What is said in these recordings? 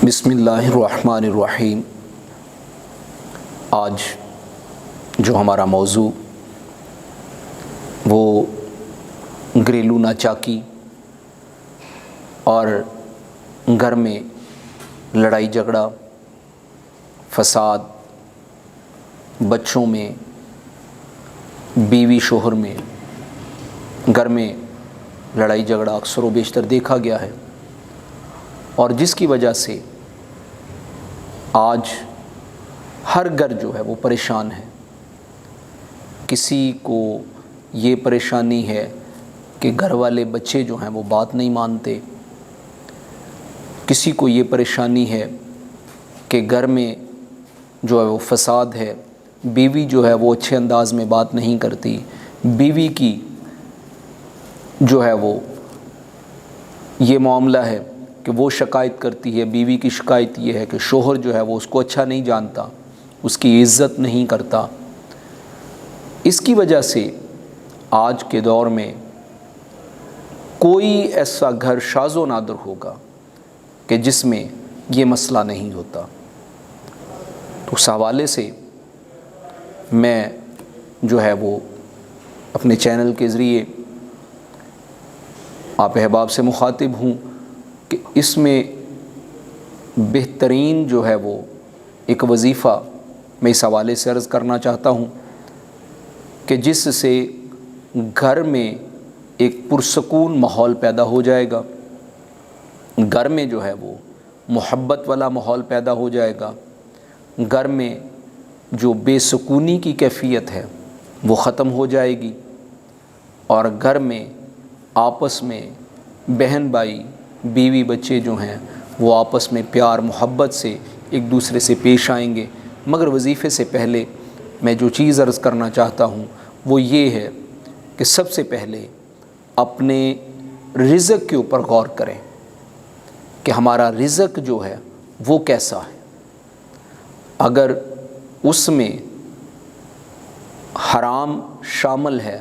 بسم اللہ الرحمن الرحیم۔ آج جو ہمارا موضوع وہ گھریلو ناچاکی اور گھر میں لڑائی جھگڑا، فساد، بچوں میں، بیوی شوہر میں، گھر میں لڑائی جھگڑا اکثر و بیشتر دیکھا گیا ہے، اور جس کی وجہ سے آج ہر گھر جو ہے وہ پریشان ہے۔ کسی کو یہ پریشانی ہے کہ گھر والے بچے جو ہیں وہ بات نہیں مانتے، کسی کو یہ پریشانی ہے کہ گھر میں جو ہے وہ فساد ہے، بیوی جو ہے وہ اچھے انداز میں بات نہیں کرتی، بیوی کی جو ہے وہ یہ معاملہ ہے کہ وہ شکایت کرتی ہے، بیوی کی شکایت یہ ہے کہ شوہر جو ہے وہ اس کو اچھا نہیں جانتا، اس کی عزت نہیں کرتا۔ اس کی وجہ سے آج کے دور میں کوئی ایسا گھر شاذ و نادر ہوگا کہ جس میں یہ مسئلہ نہیں ہوتا۔ تو اس حوالے سے میں جو ہے وہ اپنے چینل کے ذریعے آپ احباب سے مخاطب ہوں کہ اس میں بہترین جو ہے وہ ایک وظیفہ میں اس حوالے سے عرض کرنا چاہتا ہوں کہ جس سے گھر میں ایک پرسکون ماحول پیدا ہو جائے گا، گھر میں جو ہے وہ محبت والا ماحول پیدا ہو جائے گا، گھر میں جو بے سکونی کی کیفیت ہے وہ ختم ہو جائے گی، اور گھر میں آپس میں بہن بھائی، بیوی بچے جو ہیں وہ آپس میں پیار محبت سے ایک دوسرے سے پیش آئیں گے۔ مگر وظیفے سے پہلے میں جو چیز عرض کرنا چاہتا ہوں وہ یہ ہے کہ سب سے پہلے اپنے رزق کے اوپر غور کریں کہ ہمارا رزق جو ہے وہ کیسا ہے۔ اگر اس میں حرام شامل ہے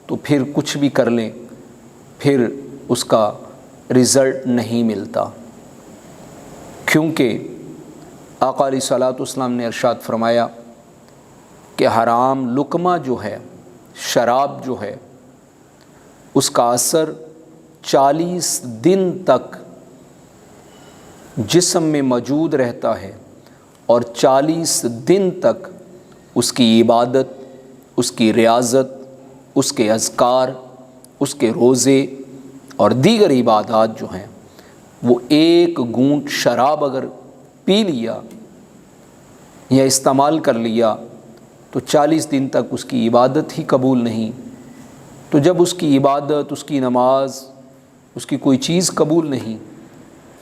تو پھر کچھ بھی کر لیں، پھر اس کا رزلٹ نہیں ملتا، کیونکہ آقا علیہ الصلوۃ والسلام نے ارشاد فرمایا کہ حرام لقمہ جو ہے، شراب جو ہے، اس کا اثر 40 دن تک جسم میں موجود رہتا ہے، اور 40 دن تک اس کی عبادت، اس کی ریاضت، اس کے اذکار، اس کے روزے اور دیگر عبادات جو ہیں وہ ایک گھونٹ شراب اگر پی لیا یا استعمال کر لیا تو 40 دن تک اس کی عبادت ہی قبول نہیں۔ تو جب اس کی عبادت، اس کی نماز، اس کی کوئی چیز قبول نہیں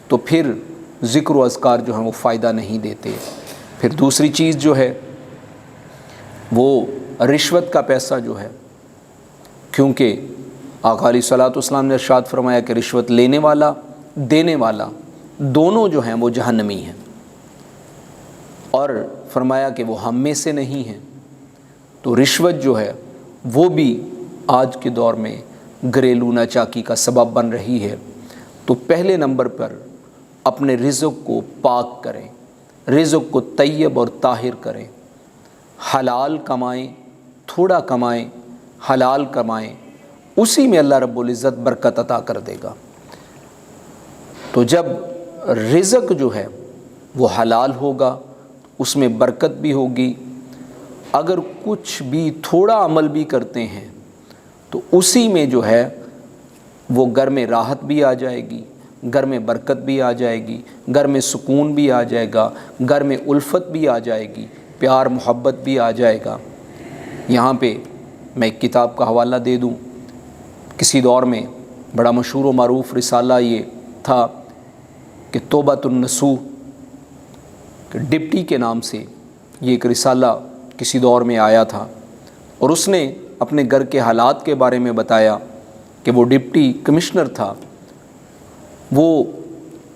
تو پھر ذکر و اذکار جو ہیں وہ فائدہ نہیں دیتے۔ پھر دوسری چیز جو ہے وہ رشوت کا پیسہ جو ہے، کیونکہ آقا علیہ الصلوۃ والسلام نے ارشاد فرمایا کہ رشوت لینے والا، دینے والا دونوں جو ہیں وہ جہنمی ہیں، اور فرمایا کہ وہ ہم میں سے نہیں ہیں۔ تو رشوت جو ہے وہ بھی آج کے دور میں گھریلو ناچاکی کا سبب بن رہی ہے۔ تو پہلے نمبر پر اپنے رزق کو پاک کریں، رزق کو طیب اور طاہر کریں، حلال کمائیں، تھوڑا کمائیں، حلال کمائیں، اسی میں اللہ رب العزت برکت عطا کر دے گا۔ تو جب رزق جو ہے وہ حلال ہوگا اس میں برکت بھی ہوگی۔ اگر کچھ بھی تھوڑا عمل بھی کرتے ہیں تو اسی میں جو ہے وہ گھر میں راحت بھی آ جائے گی، گھر میں برکت بھی آ جائے گی، گھر میں سکون بھی آ جائے گا، گھر میں الفت بھی آ جائے گی، پیار محبت بھی آ جائے گا۔ یہاں پہ میں ایک کتاب کا حوالہ دے دوں۔ کسی دور میں بڑا مشہور و معروف رسالہ یہ تھا کہ توبۃ النصوح، کہ ڈپٹی کے نام سے یہ ایک رسالہ کسی دور میں آیا تھا، اور اس نے اپنے گھر کے حالات کے بارے میں بتایا کہ وہ ڈپٹی کمشنر تھا، وہ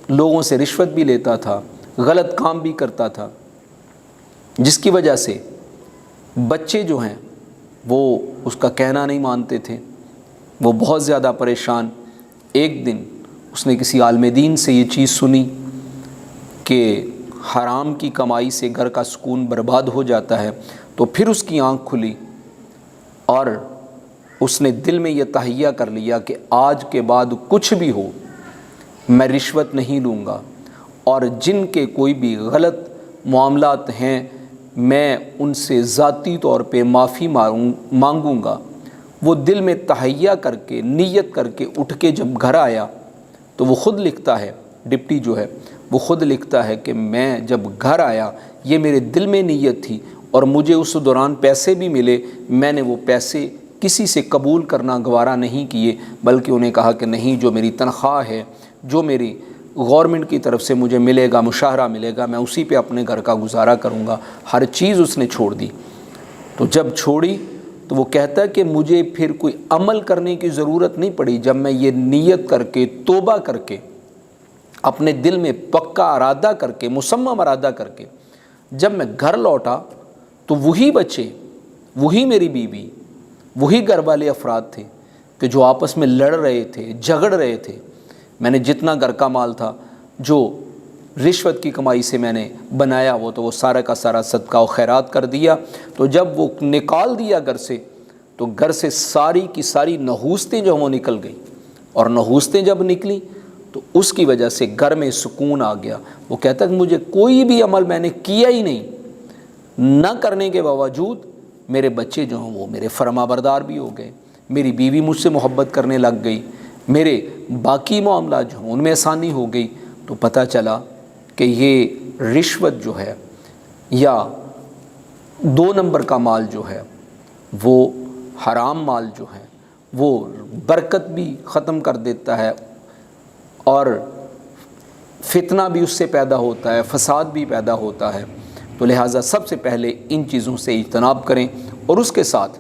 لوگوں سے رشوت بھی لیتا تھا، غلط کام بھی کرتا تھا، جس کی وجہ سے بچے جو ہیں وہ اس کا کہنا نہیں مانتے تھے، وہ بہت زیادہ پریشان۔ ایک دن اس نے کسی عالم دین سے یہ چیز سنی کہ حرام کی کمائی سے گھر کا سکون برباد ہو جاتا ہے، تو پھر اس کی آنکھ کھلی اور اس نے دل میں یہ تہیہ کر لیا کہ آج کے بعد کچھ بھی ہو میں رشوت نہیں لوں گا، اور جن کے کوئی بھی غلط معاملات ہیں میں ان سے ذاتی طور پہ معافی مانگوں گا۔ وہ دل میں تہیہ کر کے نیت کر کے اٹھ کے جب گھر آیا تو وہ خود لکھتا ہے، ڈپٹی جو ہے وہ خود لکھتا ہے کہ میں جب گھر آیا یہ میرے دل میں نیت تھی، اور مجھے اس دوران پیسے بھی ملے، میں نے وہ پیسے کسی سے قبول کرنا گوارا نہیں کیے، بلکہ انہیں کہا کہ نہیں، جو میری تنخواہ ہے، جو میری گورنمنٹ کی طرف سے مجھے ملے گا، مشاہرہ ملے گا، میں اسی پہ اپنے گھر کا گزارا کروں گا۔ ہر چیز اس نے چھوڑ دی۔ تو جب چھوڑی تو وہ کہتا ہے کہ مجھے پھر کوئی عمل کرنے کی ضرورت نہیں پڑی، جب میں یہ نیت کر کے توبہ کر کے اپنے دل میں پکا ارادہ کر کے مصمم ارادہ کر کے جب میں گھر لوٹا تو وہی بچے، وہی میری بیوی، وہی گھر والے افراد تھے کہ جو آپس میں لڑ رہے تھے، جھگڑ رہے تھے۔ میں نے جتنا گھر کا مال تھا جو رشوت کی کمائی سے میں نے بنایا وہ سارا کا سارا صدقہ و خیرات کر دیا۔ تو جب وہ نکال دیا گھر سے تو گھر سے ساری کی ساری نحوستیں جو وہ نکل گئی، اور نحوستیں جب نکلی تو اس کی وجہ سے گھر میں سکون آ گیا۔ وہ کہتا ہے کہ مجھے کوئی بھی عمل میں نے کیا ہی نہیں، نہ کرنے کے باوجود میرے بچے جو ہیں وہ میرے فرما بردار بھی ہو گئے، میری بیوی مجھ سے محبت کرنے لگ گئی، میرے باقی معاملات جو ہیں ان میں آسانی ہو گئی۔ تو پتہ چلا کہ یہ رشوت جو ہے یا 2 نمبر کا مال جو ہے وہ حرام مال جو ہے وہ برکت بھی ختم کر دیتا ہے، اور فتنہ بھی اس سے پیدا ہوتا ہے، فساد بھی پیدا ہوتا ہے۔ تو لہٰذا سب سے پہلے ان چیزوں سے اجتناب کریں، اور اس کے ساتھ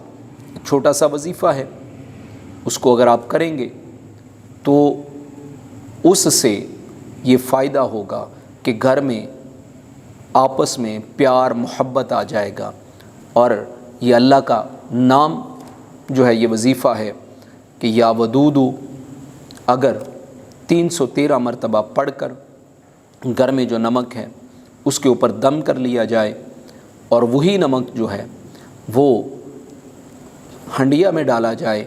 ایک چھوٹا سا وظیفہ ہے، اس کو اگر آپ کریں گے تو اس سے یہ فائدہ ہوگا کہ گھر میں آپس میں پیار محبت آ جائے گا۔ اور یہ اللہ کا نام جو ہے، یہ وظیفہ ہے کہ یا ودودو اگر 313 مرتبہ پڑھ کر گھر میں جو نمک ہے اس کے اوپر دم کر لیا جائے، اور وہی نمک جو ہے وہ ہنڈیا میں ڈالا جائے،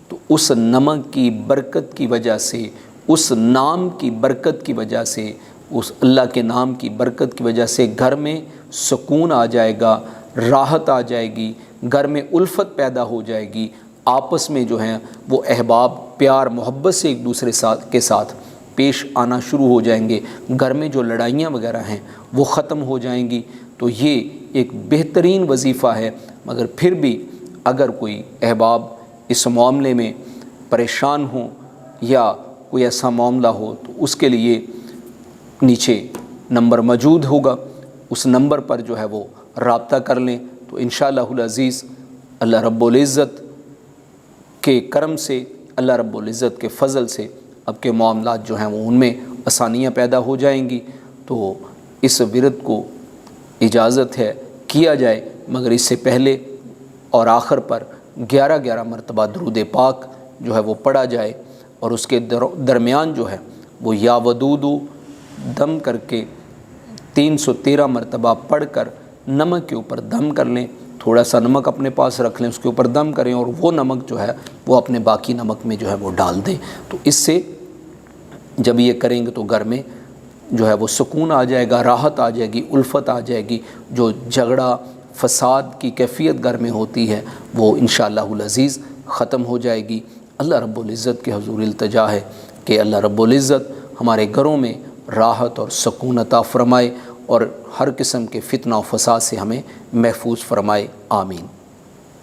تو اس نمک کی برکت کی وجہ سے، اس نام کی برکت کی وجہ سے، اس اللہ کے نام کی برکت کی وجہ سے گھر میں سکون آ جائے گا، راحت آ جائے گی، گھر میں الفت پیدا ہو جائے گی، آپس میں جو ہیں وہ احباب پیار محبت سے ایک دوسرے کے ساتھ پیش آنا شروع ہو جائیں گے، گھر میں جو لڑائیاں وغیرہ ہیں وہ ختم ہو جائیں گی۔ تو یہ ایک بہترین وظیفہ ہے۔ مگر پھر بھی اگر کوئی احباب اس معاملے میں پریشان ہوں یا کوئی ایسا معاملہ ہو تو اس کے لیے نیچے نمبر موجود ہوگا، اس نمبر پر جو ہے وہ رابطہ کر لیں، تو انشاءاللہ العزیز اللہ رب العزت کے کرم سے، اللہ رب العزت کے فضل سے اب کے معاملات جو ہیں وہ ان میں آسانیاں پیدا ہو جائیں گی۔ تو اس ورد کو اجازت ہے کیا جائے، مگر اس سے پہلے اور آخر پر 11 مرتبہ درود پاک جو ہے وہ پڑھا جائے، اور اس کے درمیان جو ہے وہ یا ودودو دم کر کے 313 مرتبہ پڑھ کر نمک کے اوپر دم کر لیں، تھوڑا سا نمک اپنے پاس رکھ لیں، اس کے اوپر دم کریں، اور وہ نمک جو ہے وہ اپنے باقی نمک میں جو ہے وہ ڈال دیں۔ تو اس سے جب یہ کریں گے تو گھر میں جو ہے وہ سکون آ جائے گا، راحت آ جائے گی، الفت آ جائے گی، جو جھگڑا فساد کی کیفیت گھر میں ہوتی ہے وہ انشاءاللہ العزیز ختم ہو جائے گی۔ اللہ رب العزت کے حضور التجا ہے کہ اللہ رب العزت ہمارے گھروں میں راحت اور سکون عطا فرمائے، اور ہر قسم کے فتنہ و فساد سے ہمیں محفوظ فرمائے، آمین۔